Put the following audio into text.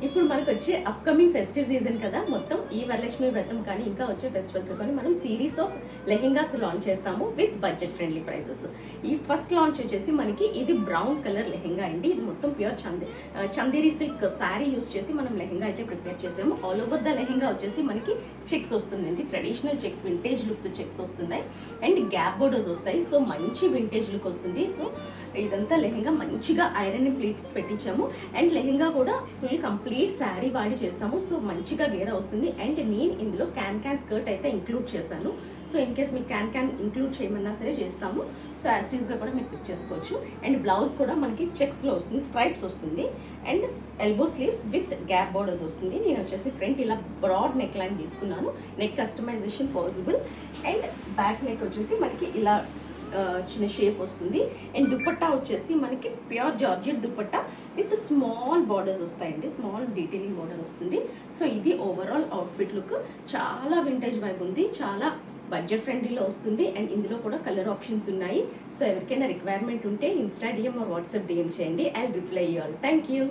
ఇప్పుడు మనకు వచ్చే అప్కమింగ్ ఫెస్టివ్ సీజన్ కదా, మొత్తం ఈ వరలక్ష్మి వ్రతం కానీ ఇంకా వచ్చే ఫెస్టివల్స్ కానీ మనం సిరీస్ ఆఫ్ లెహెంగాస్ లాంచ్ చేస్తాము విత్ బడ్జెట్ ఫ్రెండ్లీ ప్రైసెస్. ఈ ఫస్ట్ లాంచ్ వచ్చేసి మనకి ఇది బ్రౌన్ కలర్ లెహెంగా అండి. ఇది మొత్తం pure Chanderi silk sari use చేసి మనం లెహెంగా అయితే ప్రిపేర్ చేసాము. ఆల్ ఓవర్ ద లెహెంగా వచ్చేసి మనకి చెక్స్ వస్తుందండి, traditional checks, vintage look checks వస్తున్నాయి అండ్ గ్యాప్ బోర్డర్స్ వస్తాయి. సో మంచి వింటేజ్ లుక్ వస్తుంది. సో ఇదంతా లెహెంగా మంచిగా ఐరన్ ప్లేట్స్ పెట్టించాము అండ్ లెహెంగా కూడా ఫుల్ కంప్లీట్ శారీ వాడి చేస్తాము. సో మంచిగా గేరా వస్తుంది అండ్ నేను ఇందులో క్యాన్ స్కర్ట్ అయితే ఇంక్లూడ్ చేశాను. సో ఇన్ కేస్ మీకు క్యాన్ ఇంక్లూడ్ చేయమన్నా సరే చేస్తాము. సో యాస్టీస్గా కూడా మీరు పిక్ చేసుకోవచ్చు. అండ్ బ్లౌజ్ కూడా మనకి చెక్స్లో వస్తుంది, స్ట్రైప్స్ వస్తుంది and elbow sleeves with gap borders వస్తుంది. నేను వచ్చేసి ఫ్రంట్ ఇలా బ్రాడ్ నెక్ లైన్ తీసుకున్నాను, neck customization possible. And back neck వచ్చేసి మనకి ఇలా చిన్న షేప్ వస్తుంది. అండ్ దుపట్టా వచ్చేసి మనకి pure georgette dupatta with small borders వస్తాయండి, స్మాల్ డీటెయిలింగ్ బార్డర్ వస్తుంది. సో ఇది ఓవరాల్ అవుట్ఫిట్ లుక్. చాలా వింటేజ్ వైబ్ ఉంది, చాలా బడ్జెట్ ఫ్రెండ్లీలో వస్తుంది అండ్ ఇందులో కూడా కలర్ ఆప్షన్స్ ఉన్నాయి. సో ఎవరికైనా రిక్వైర్మెంట్ ఉంటే insta DM or WhatsApp DM చేయండి. I will reply you all. Thank you.